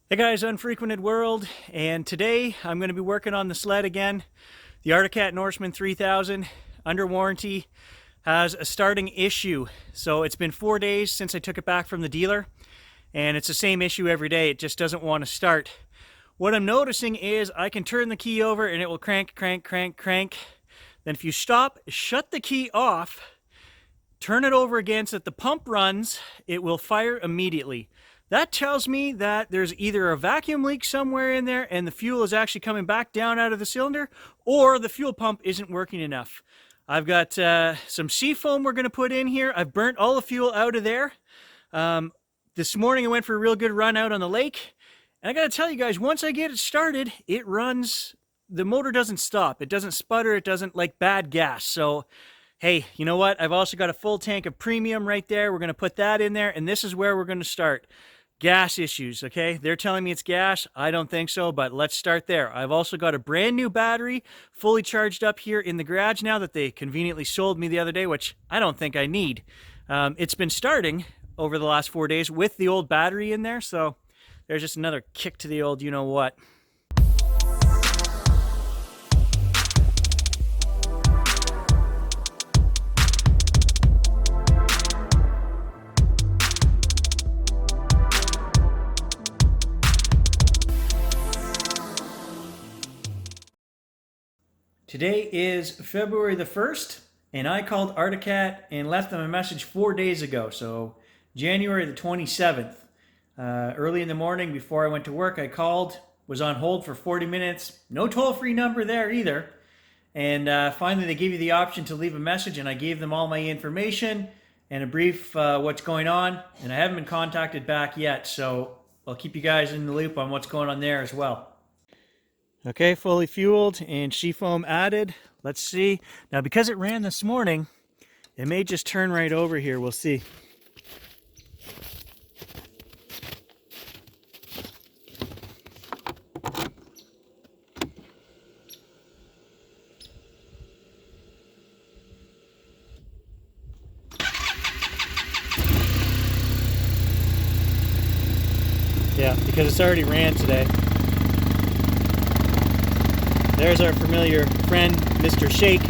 Hey guys, Unfrequented World, and today I'm going to be working on the sled again. The Arctic Norseman 3000 under warranty has a starting issue. So it's been 4 days since I took it back from the dealer, and it's the same issue every day. It just doesn't want to start. What I'm noticing is I can turn the key over and it will crank, crank, crank, crank. Then if you stop, shut the key off, turn it over again so that the pump runs, it will fire immediately. That tells me that there's either a vacuum leak somewhere in there and the fuel is actually coming back down out of the cylinder, or the fuel pump isn't working enough. I've got some seafoam we're going to put in here. I've burnt all the fuel out of there. This morning I went for a real good run out on the lake. And I got to tell you guys, once I get it started, it runs. The motor doesn't stop. It doesn't sputter. It doesn't like bad gas. So, hey, you know what? I've also got a full tank of premium right there. We're going to put that in there. And this is where we're going to start. Gas issues, okay? They're telling me it's gas. I don't think so, but let's start there. I've also got a brand new battery fully charged up here in the garage now that they conveniently sold me the other day, which I don't think I need. It's been starting over the last 4 days with the old battery in there, so there's just another kick to the old you-know-what. Today is February the 1st, and I called Arctic and left them a message 4 days ago, so January the 27th. Early in the morning before I went to work, I called, was on hold for 40 minutes. No toll-free number there either. And finally they gave you the option to leave a message, and I gave them all my information and a brief what's going on, and I haven't been contacted back yet, so I'll keep you guys in the loop on what's going on there as well. Okay, fully fueled and seafoam added. Let's see. Now, because it ran this morning, it may just turn right over here. We'll see. Yeah, because it's already ran today. There's our familiar friend, Mr. Shake.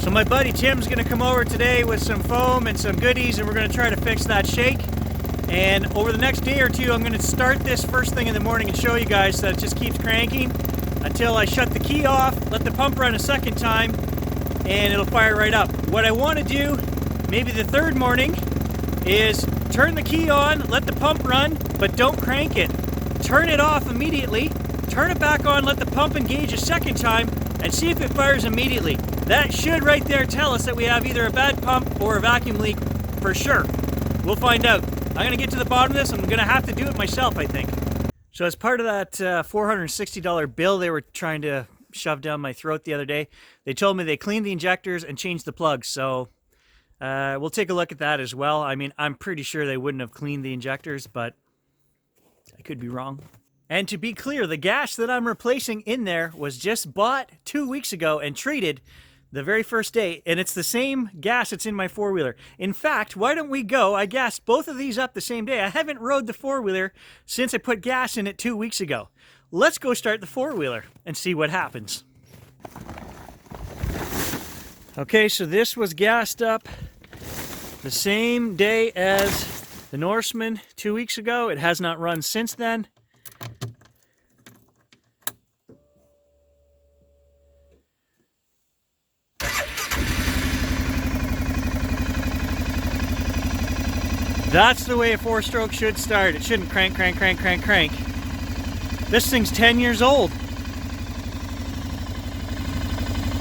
So my buddy Tim's going to come over today with some foam and some goodies, and we're going to try to fix that shake. And over the next day or two, I'm going to start this first thing in the morning and show you guys that it just keeps cranking until I shut the key off, let the pump run a second time, and it'll fire right up. What I want to do, maybe the third morning, is turn the key on, let the pump run, but don't crank it. Turn it off immediately, turn it back on, let the pump engage a second time, and see if it fires immediately. That should right there tell us that we have either a bad pump or a vacuum leak for sure. We'll find out. I'm going to get to the bottom of this. I'm going to have to do it myself, I think. So as part of that $460 bill they were trying to shove down my throat the other day, they told me they cleaned the injectors and changed the plugs, so we'll take a look at that as well. I mean, I'm pretty sure they wouldn't have cleaned the injectors, but I could be wrong. And to be clear, the gas that I'm replacing in there was just bought 2 weeks ago and treated the very first day, and it's the same gas that's in my four-wheeler. In fact, why don't we go? I gassed both of these up the same day. I haven't rode the four-wheeler since I put gas in it 2 weeks ago. Let's go start the four-wheeler and see what happens. Okay, so this was gassed up the same day as the Norseman 2 weeks ago. It has not run since then. That's the way a four-stroke should start. It shouldn't crank, crank, crank, crank, crank. This thing's 10 years old.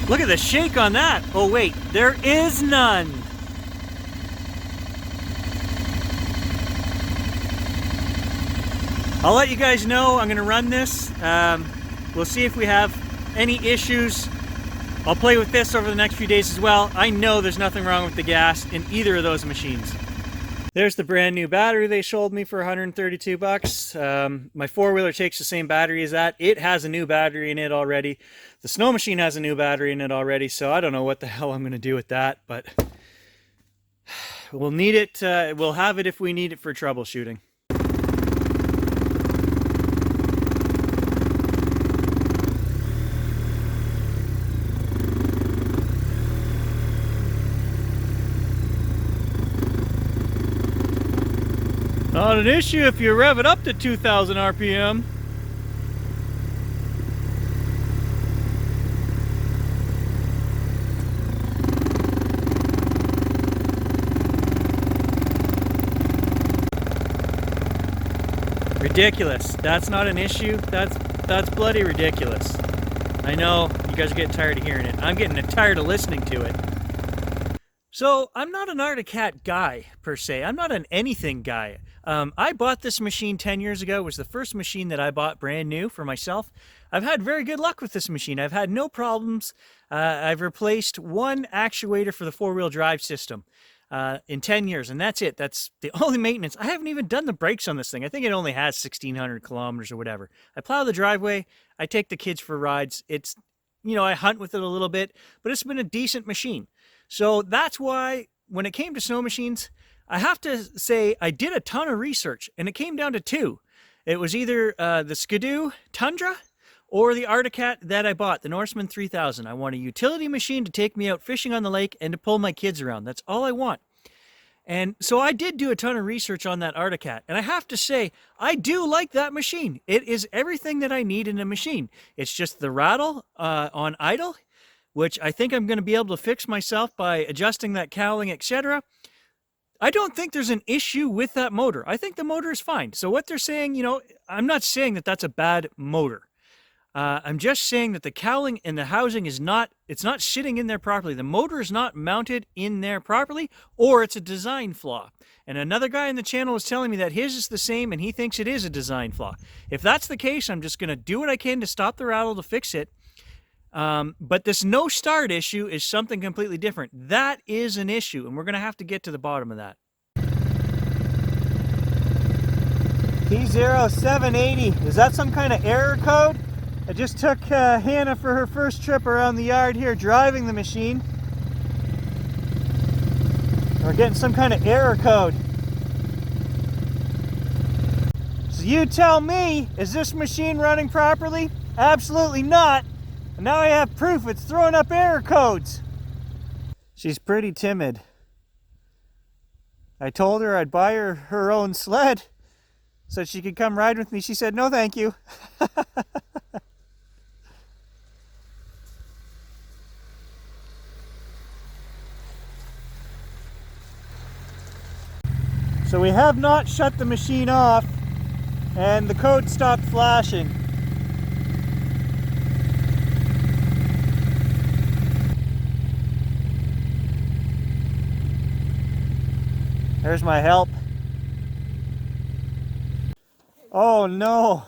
Look at the shake on that. Oh wait, there is none. I'll let you guys know. I'm going to run this. We'll see if we have any issues. I'll play with this over the next few days as well. I know there's nothing wrong with the gas in either of those machines. There's the brand new battery they sold me for 132 bucks. My four-wheeler takes the same battery as that. It has a new battery in it already. The snow machine has a new battery in it already, so I don't know what the hell I'm going to do with that, but We'll need it, we'll have it if we need it for troubleshooting. Not an issue if you rev it up to 2,000 RPM. Ridiculous. That's not an issue. That's bloody ridiculous. I know you guys are getting tired of hearing it. I'm getting tired of listening to it. So I'm not an Arctic Cat guy per se. I'm not an anything guy. I bought this machine 10 years ago. It was the first machine that I bought brand new for myself. I've had very good luck with this machine. I've had no problems. I've replaced one actuator for the four-wheel drive system in 10 years, and that's it. That's the only maintenance. I haven't even done the brakes on this thing. I think it only has 1,600 kilometers or whatever. I plow the driveway. I take the kids for rides. It's, you know, I hunt with it a little bit, but it's been a decent machine. So that's why when it came to snow machines, I have to say I did a ton of research, and it came down to two. It was either the Skidoo Tundra or the Arctic Cat that I bought, the Norseman 3000. I want a utility machine to take me out fishing on the lake and to pull my kids around. That's all I want. And so I did do a ton of research on that Arctic Cat, and I have to say, I do like that machine. It is everything that I need in a machine. It's just the rattle on idle, which I think I'm going to be able to fix myself by adjusting that cowling, etc. I don't think there's an issue with that motor. I think the motor is fine. So what they're saying, you know, I'm not saying that that's a bad motor. I'm just saying that the cowling and the housing is not, it's not sitting in there properly. The motor is not mounted in there properly, or it's a design flaw. And another guy in the channel was telling me that his is the same and he thinks it is a design flaw. If that's the case, I'm just going to do what I can to stop the rattle to fix it. But this no start issue is something completely different. That is an issue, and we're going to have to get to the bottom of that. P0780, is that some kind of error code? I just took Hannah for her first trip around the yard here driving the machine. We're getting some kind of error code. So you tell me, is this machine running properly? Absolutely not. And now I have proof it's throwing up error codes. She's pretty timid. I told her I'd buy her her own sled so she could come ride with me. She said, no thank you. So we have not shut the machine off, and the code stopped flashing. There's my help. Oh no.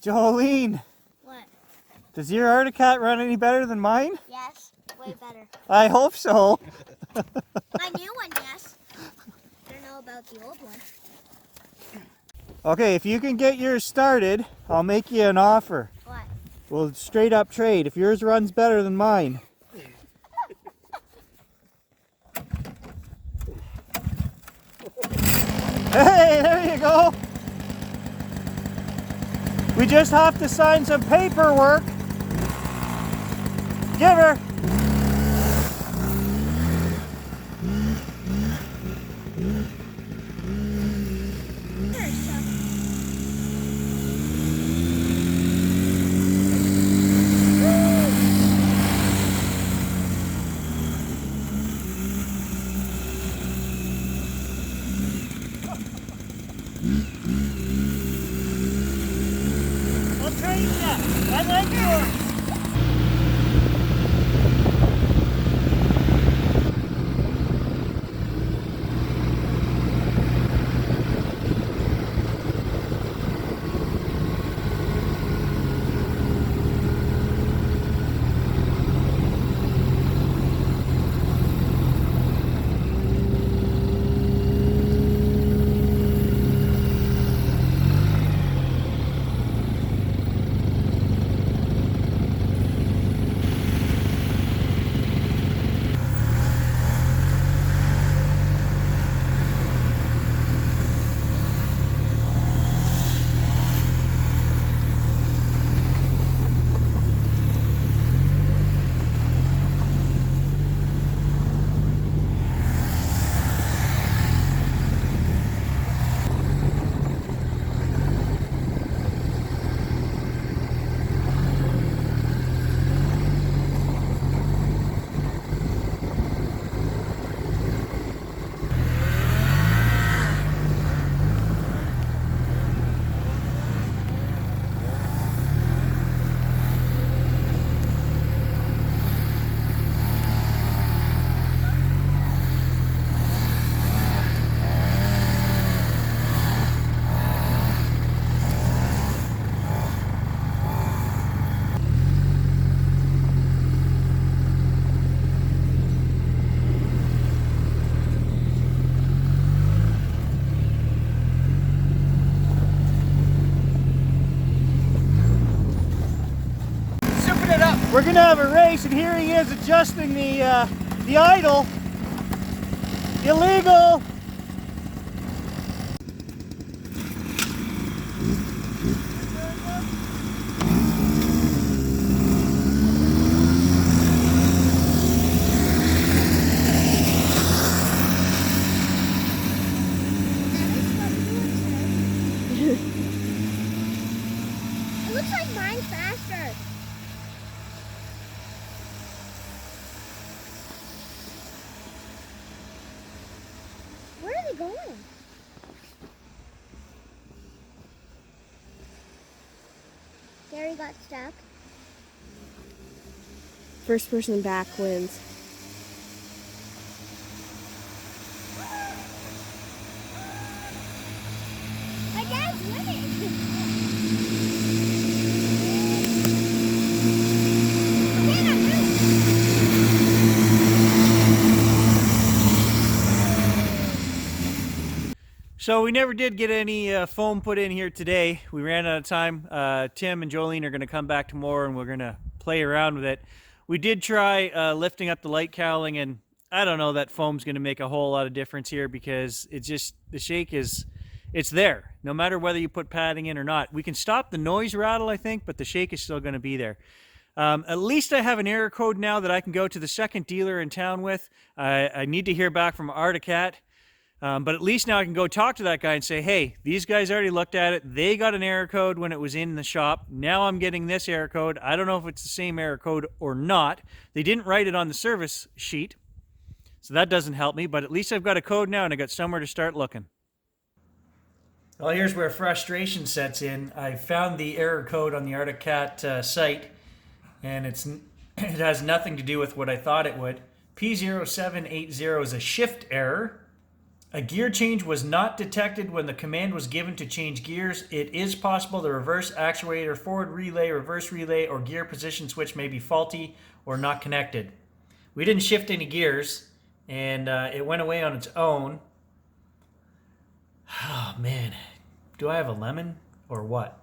Jolene. What? Does your Arctic Cat run any better than mine? Yes, way better. I hope so. My new one, yes. I don't know about the old one. Okay, if you can get yours started, I'll make you an offer. What? We'll straight up trade if yours runs better than mine. Hey, there you go. We just have to sign some paperwork. Give her. I'll trade you. I like yours. We're gonna have a race, and here he is adjusting the idle. Illegal. It looks like mine's faster. Where are they going? Gary got stuck. First person back wins. My dad's winning. Okay, now move. So we never did get any foam put in here today. We ran out of time. Tim and Jolene are going to come back tomorrow, and we're going to play around with it. We did try lifting up the light cowling, and I don't know that foam's going to make a whole lot of difference here because it's just, the shake is, it's there. No matter whether you put padding in or not. We can stop the noise rattle, I think, but the shake is still going to be there. At least I have an error code now that I can go to the second dealer in town with. I need to hear back from Articat. But at least now I can go talk to that guy and say, hey, these guys already looked at it. They got an error code when it was in the shop. Now I'm getting this error code. I don't know if it's the same error code or not. They didn't write it on the service sheet, so that doesn't help me. But at least I've got a code now and I got somewhere to start looking. Well, here's where frustration sets in. I found the error code on the Articat site, and it has nothing to do with what I thought it would. P0780 is a shift error. A gear change was not detected when the command was given to change gears. It is possible the reverse actuator, forward relay, reverse relay, or gear position switch may be faulty or not connected. We didn't shift any gears, and it went away on its own. Oh, man. Do I have a lemon or what?